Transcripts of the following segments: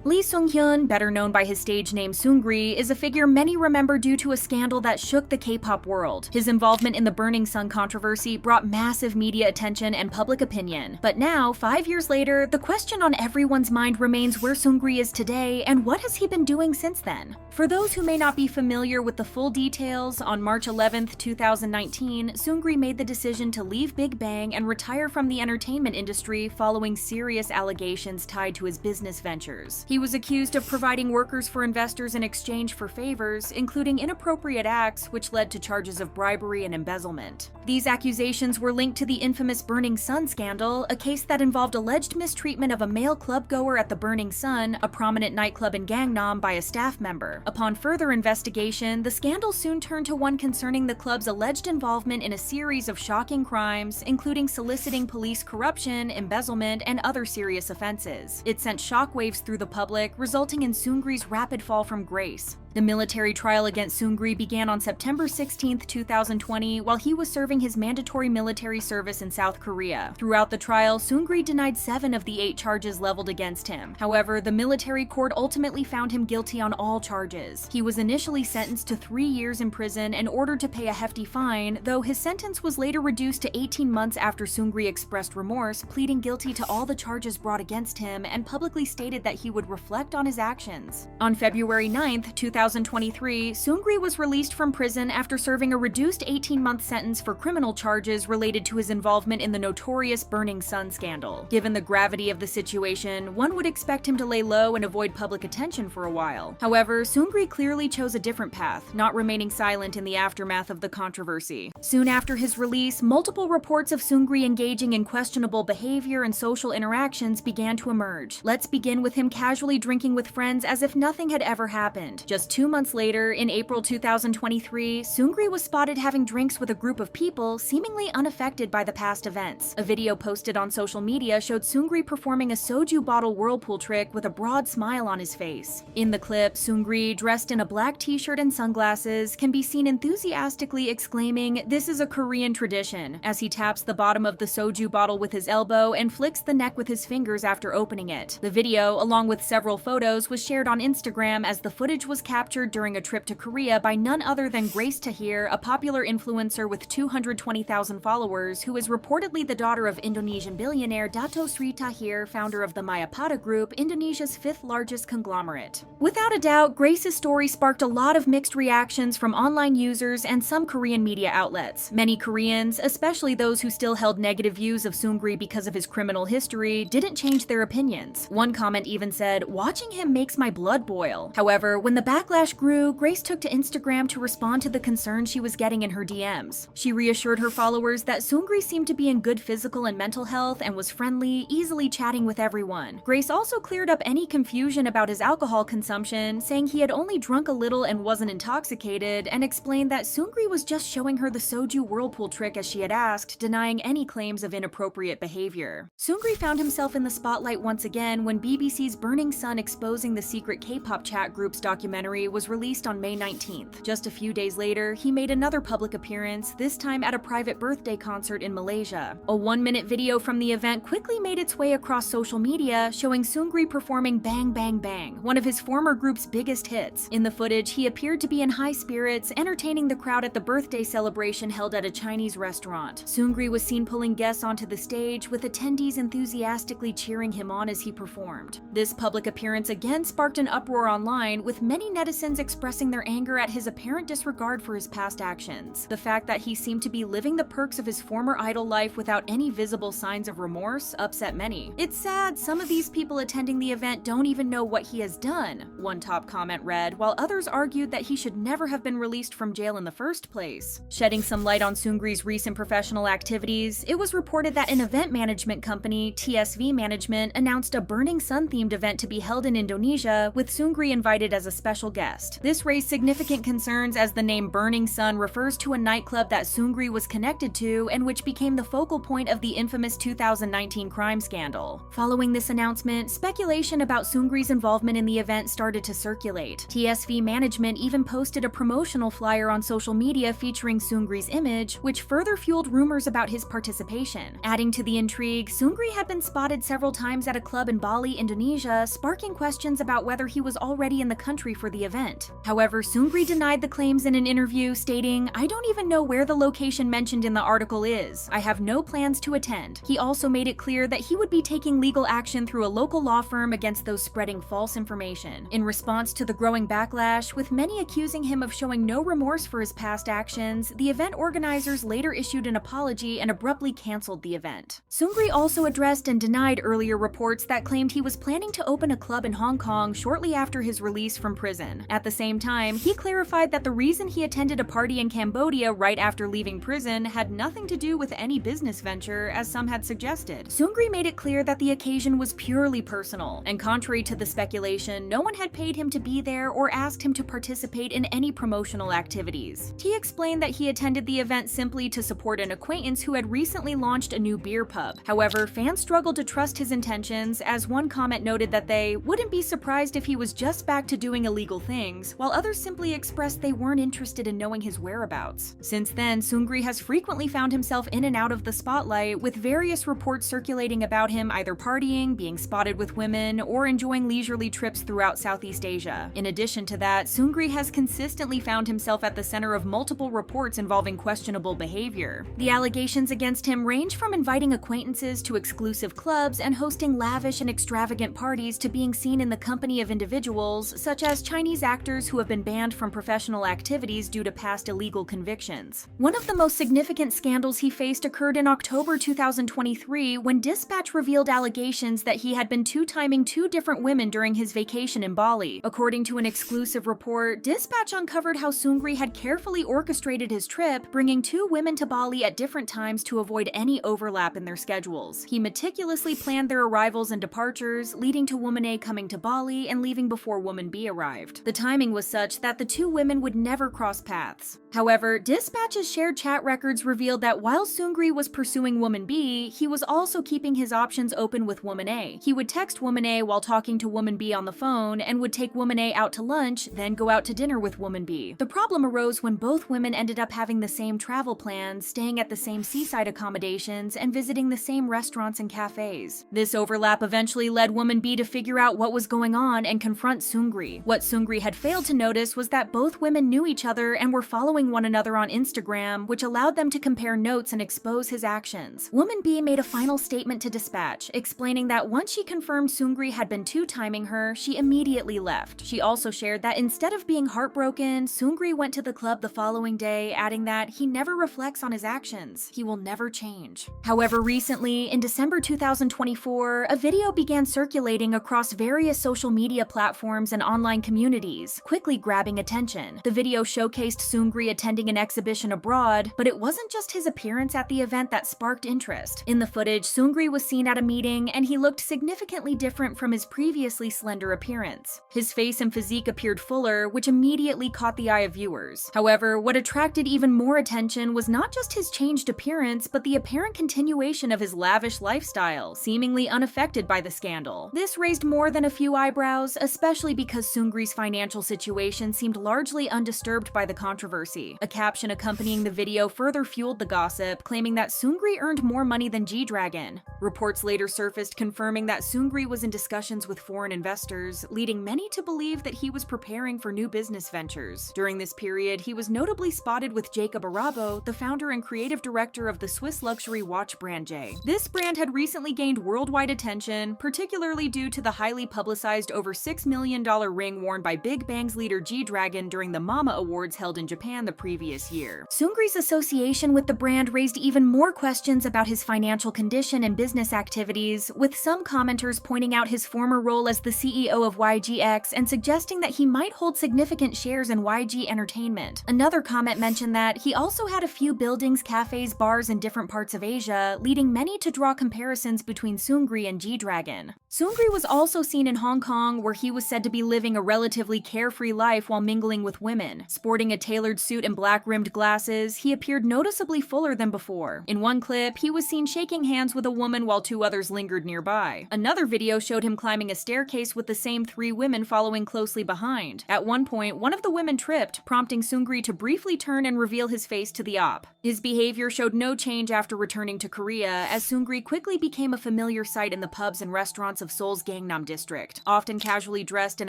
Lee Seung-hyun, better known by his stage name Seungri, is a figure many remember due to a scandal that shook the K-pop world. His involvement in the Burning Sun controversy brought massive media attention and public opinion. But now, 5 years later, the question on everyone's mind remains where Seungri is today and what has he been doing since then. For those who may not be familiar with the full details, on March 11, 2019, Seungri made the decision to leave Big Bang and retire from the entertainment industry following serious allegations tied to his business ventures. He was accused of providing workers for investors in exchange for favors, including inappropriate acts, which led to charges of bribery and embezzlement. These accusations were linked to the infamous Burning Sun scandal, a case that involved alleged mistreatment of a male clubgoer at the Burning Sun, a prominent nightclub in Gangnam, by a staff member. Upon further investigation, the scandal soon turned to one concerning the club's alleged involvement in a series of shocking crimes, including soliciting police corruption, embezzlement, and other serious offenses. It sent shockwaves through the public, resulting in Seungri's rapid fall from grace. The military trial against Seungri began on September 16, 2020, while he was serving his mandatory military service in South Korea. Throughout the trial, Seungri denied 7 of the 8 charges leveled against him. However, the military court ultimately found him guilty on all charges. He was initially sentenced to 3 years in prison and ordered to pay a hefty fine, though his sentence was later reduced to 18 months after Seungri expressed remorse, pleading guilty to all the charges brought against him and publicly stated that he would reflect on his actions. On February 9, 2023, Seungri was released from prison after serving a reduced 18-month sentence for criminal charges related to his involvement in the notorious Burning Sun scandal. Given the gravity of the situation, one would expect him to lay low and avoid public attention for a while. However, Seungri clearly chose a different path, not remaining silent in the aftermath of the controversy. Soon after his release, multiple reports of Seungri engaging in questionable behavior and social interactions began to emerge. Let's begin with him casually drinking with friends as if nothing had ever happened. Just 2 months later, in April 2023, Seungri was spotted having drinks with a group of people seemingly unaffected by the past events. A video posted on social media showed Seungri performing a soju bottle whirlpool trick with a broad smile on his face. In the clip, Seungri, dressed in a black t-shirt and sunglasses, can be seen enthusiastically exclaiming, "This is a Korean tradition," as he taps the bottom of the soju bottle with his elbow and flicks the neck with his fingers after opening it. The video, along with several photos, was shared on Instagram as the footage was captured during a trip to Korea by none other than Grace Tahir, a popular influencer with 220,000 followers, who is reportedly the daughter of Indonesian billionaire Dato Sri Tahir, founder of the Mayapada Group, Indonesia's 5th largest conglomerate. Without a doubt, Grace's story sparked a lot of mixed reactions from online users and some Korean media outlets. Many Koreans, especially those who still held negative views of Seungri because of his criminal history, didn't change their opinions. One comment even said, "Watching him makes my blood boil." However, when the backlash grew, Grace took to Instagram to respond to the concern she was getting in her DMs. She reassured her followers that Seungri seemed to be in good physical and mental health and was friendly, easily chatting with everyone. Grace also cleared up any confusion about his alcohol consumption, saying he had only drunk a little and wasn't intoxicated, and explained that Seungri was just showing her the soju whirlpool trick as she had asked, denying any claims of inappropriate behavior. Seungri found himself in the spotlight once again when BBC's Burning Sun Exposing the Secret K-pop Chat Group's documentary was released on May 19th. Just a few days later, he made another public appearance, this time at a private birthday concert in Malaysia. A 1-minute video from the event quickly made its way across social media, showing Seungri performing Bang Bang Bang, one of his former group's biggest hits. In the footage, he appeared to be in high spirits, entertaining the crowd at the birthday celebration held at a Chinese restaurant. Seungri was seen pulling guests onto the stage, with attendees enthusiastically cheering him on as he performed. This public appearance again sparked an uproar online, with many netizens expressing their anger at his apparent disregard for his past actions. The fact that he seemed to be living the perks of his former idol life without any visible signs of remorse upset many. "It's sad some of these people attending the event don't even know what he has done," one top comment read, while others argued that he should never have been released from jail in the first place. Shedding some light on Seungri's recent professional activities, it was reported that an event management company, TSV Management, announced a Burning Sun-themed event to be held in Indonesia, with Seungri invited as a special guest. This raised significant concerns as the name Burning Sun refers to a nightclub that Seungri was connected to and which became the focal point of the infamous 2019 crime scandal. Following this announcement, speculation about Seungri's involvement in the event started to circulate. TSV management even posted a promotional flyer on social media featuring Seungri's image, which further fueled rumors about his participation. Adding to the intrigue, Seungri had been spotted several times at a club in Bali, Indonesia, sparking questions about whether he was already in the country for the event. However, Seungri denied the claims in an interview, stating, "I don't even know where the location mentioned in the article is. I have no plans to attend." He also made it clear that he would be taking legal action through a local law firm against those spreading false information. In response to the growing backlash, with many accusing him of showing no remorse for his past actions, the event organizers later issued an apology and abruptly canceled the event. Seungri also addressed and denied earlier reports that claimed he was planning to open a club in Hong Kong shortly after his release from prison. At the same time, he clarified that the reason he attended a party in Cambodia right after leaving prison had nothing to do with any business venture, as some had suggested. Seungri made it clear that the occasion was purely personal, and contrary to the speculation, no one had paid him to be there or asked him to participate in any promotional activities. He explained that he attended the event simply to support an acquaintance who had recently launched a new beer pub. However, fans struggled to trust his intentions, as one comment noted that they wouldn't be surprised if he was just back to doing illegal things, while others simply expressed they weren't interested in knowing his whereabouts. Since then, Seungri has frequently found himself in and out of the spotlight, with various reports circulating about him either partying, being spotted with women, or enjoying leisurely trips throughout Southeast Asia. In addition to that, Seungri has consistently found himself at the center of multiple reports involving questionable behavior. The allegations against him range from inviting acquaintances to exclusive clubs and hosting lavish and extravagant parties to being seen in the company of individuals such as Chinese actors who have been banned from professional activities due to past illegal convictions. One of the most significant scandals he faced occurred in October 2023 when Dispatch revealed allegations that he had been two-timing two different women during his vacation in Bali. According to an exclusive report, Dispatch uncovered how Seungri had carefully orchestrated his trip, bringing two women to Bali at different times to avoid any overlap in their schedules. He meticulously planned their arrivals and departures, leading to Woman A coming to Bali and leaving before Woman B arrived. The timing was such that the two women would never cross paths. However, Dispatch's shared chat records revealed that while Seungri was pursuing Woman B, he was also keeping his options open with Woman A. He would text Woman A while talking to Woman B on the phone and would take Woman A out to lunch, then go out to dinner with Woman B. The problem arose when both women ended up having the same travel plans, staying at the same seaside accommodations, and visiting the same restaurants and cafes. This overlap eventually led Woman B to figure out what was going on and confront Seungri. What Seungri had failed to notice was that both women knew each other and were following one another on Instagram, which allowed them to compare notes and expose his actions. Woman B made a final statement to Dispatch, explaining that once she confirmed Seungri had been two-timing her, she immediately left. She also shared that instead of being heartbroken, Seungri went to the club the following day, adding that he never reflects on his actions. He will never change. However, recently, in December 2024, a video began circulating across various social media platforms and online communities, quickly grabbing attention. The video showcased Seungri attending an exhibition abroad, but it wasn't just his appearance at the event that sparked interest. In the footage, Seungri was seen at a meeting, and he looked significantly different from his previously slender appearance. His face and physique appeared fuller, which immediately caught the eye of viewers. However, what attracted even more attention was not just his changed appearance, but the apparent continuation of his lavish lifestyle, seemingly unaffected by the scandal. This raised more than a few eyebrows, especially because Seungri's financial situation seemed largely undisturbed by the controversy. A caption accompanying the video further fueled the gossip, claiming that Seungri earned more money than G-Dragon. Reports later surfaced confirming that Seungri was in discussions with foreign investors, leading many to believe that he was preparing for new business ventures. During this period, he was notably spotted with Jacob Arabo, the founder and creative director of the Swiss luxury watch brand J. This brand had recently gained worldwide attention, particularly due to the highly publicized over $6 million ring worn by Big Bang's leader G-Dragon during the Mama Awards held in Japan the previous year. Seungri's association with the brand raised even more questions about his financial condition and business activities, with some commenters pointing out his former role as the CEO of YGX and suggesting that he might hold significant shares in YG Entertainment. Another comment mentioned that he also had a few buildings, cafes, bars in different parts of Asia, leading many to draw comparisons between Seungri and G-Dragon. Seungri was also seen in Hong Kong, where he was said to be living a relatively relatively carefree life while mingling with women. Sporting a tailored suit and black-rimmed glasses, he appeared noticeably fuller than before. In one clip, he was seen shaking hands with a woman while 2 others lingered nearby. Another video showed him climbing a staircase with the same 3 women following closely behind. At one point, one of the women tripped, prompting Seungri to briefly turn and reveal his face to the op. His behavior showed no change after returning to Korea, as Seungri quickly became a familiar sight in the pubs and restaurants of Seoul's Gangnam district. Often casually dressed and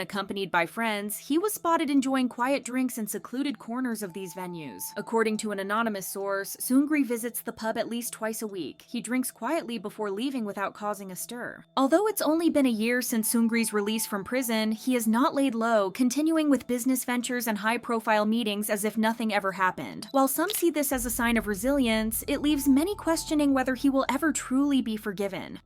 accompanied by friends, he was spotted enjoying quiet drinks in secluded corners of these venues. According to an anonymous source, Seungri visits the pub at least twice a week. He drinks quietly before leaving without causing a stir. Although it's only been a year since Seungri's release from prison, he has not laid low, continuing with business ventures and high-profile meetings as if nothing ever happened. While some see this as a sign of resilience, it leaves many questioning whether he will ever truly be forgiven.